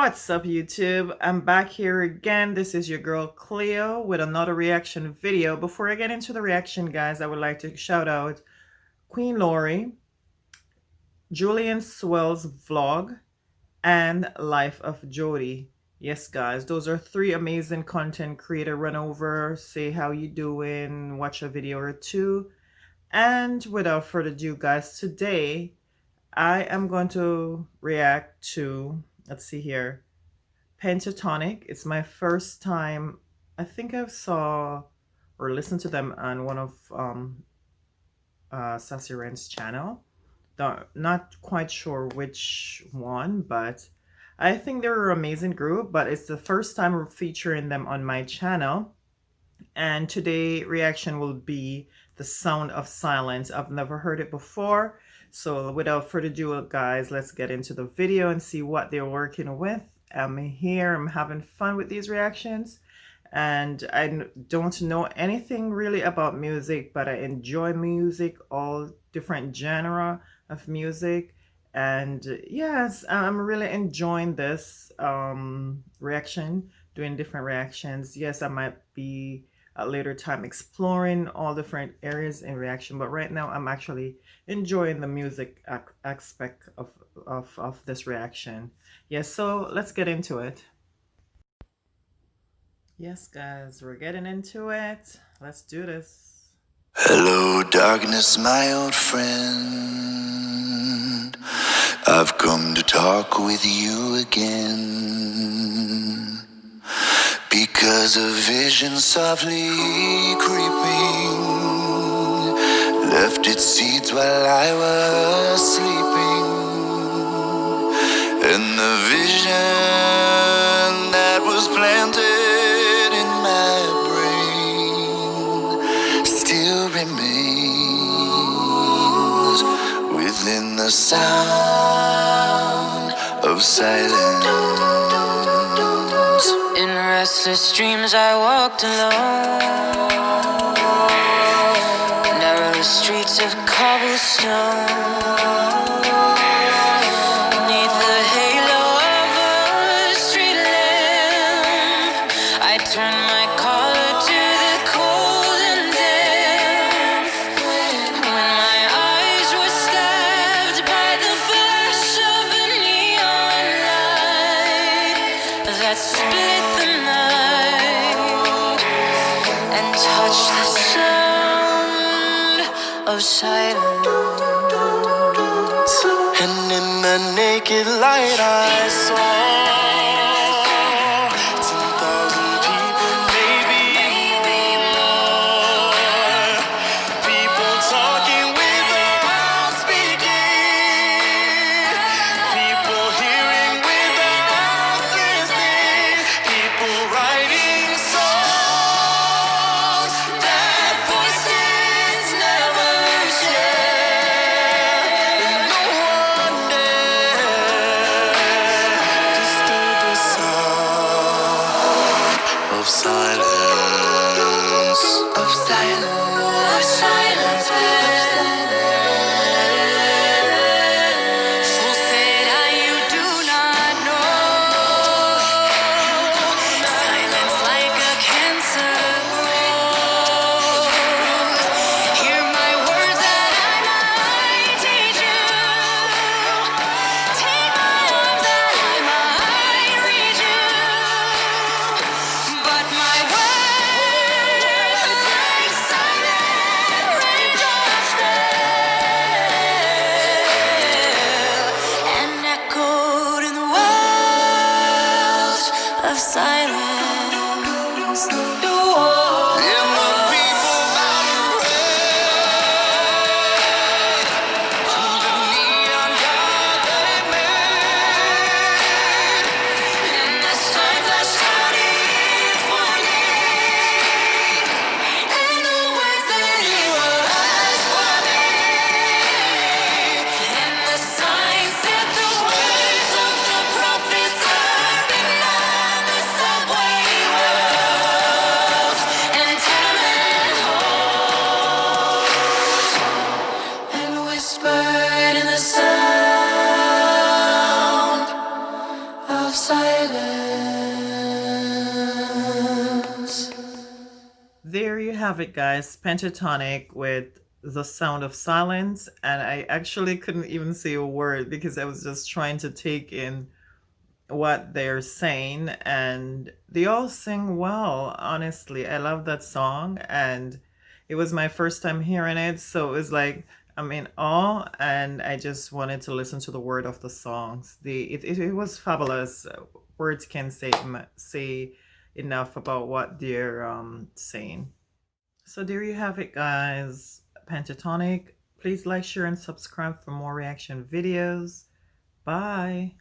What's up, YouTube? I'm back here again. This is your girl Cleo with another reaction video. Before I get into the reaction, guys, I would like to shout out Queen Lori, Julian Swell's vlog, and Life of Jody. Yes, guys, those are three amazing content creator. Run over, say how you doing, watch a video or two. And without further ado, guys, today I am going to react to, let's see here, Pentatonic. It's my first time. I think I saw or listened to them on one of Sassy Ren's channel. Not quite sure which one, but I think they're an amazing group, but it's the first time we're featuring them on my channel. And today reaction will be The Sound of Silence. I've never heard it before. So without further ado, guys, let's get into the video and see what they're working with. I'm here, I'm having fun with these reactions, and I don't know anything really about music, but I enjoy music, all different genre of music. And yes, I'm really enjoying this reaction, doing different reactions. Yes, I might be at later time exploring all different areas in reaction, but right now I'm actually enjoying the music aspect of this reaction. Yes, so let's get into it. Yes, guys, we're getting into it. Let's do this. Hello, darkness, my old friend. I've come to talk with you again, because a vision softly creeping left its seeds while I was sleeping. And the vision that was planted in my brain still remains within the sound of silence. In restless dreams I walked alone, narrow streets of cobblestone. Neath the halo of a street lamp, I turned my collar to the cold and damp. When my eyes were stabbed by the flash of a neon light that split the night and touched the sound of silence. And in the naked light I saw 10,000 people, maybe more. People talking without speaking, people hearing without listening, people writing songs that voices never share. And no one dared There you have it, guys. Pentatonic with The Sound of Silence. And I actually couldn't even say a word because I was just trying to take in what they're saying. And they all sing well, honestly. I love that song. And it was my first time hearing it. So it was like, I'm in awe. And I just wanted to listen to the word of the songs. It was fabulous. Words can say enough about what they're saying. So there you have it, guys. Pentatonic. Please like, share, and subscribe for more reaction videos. Bye.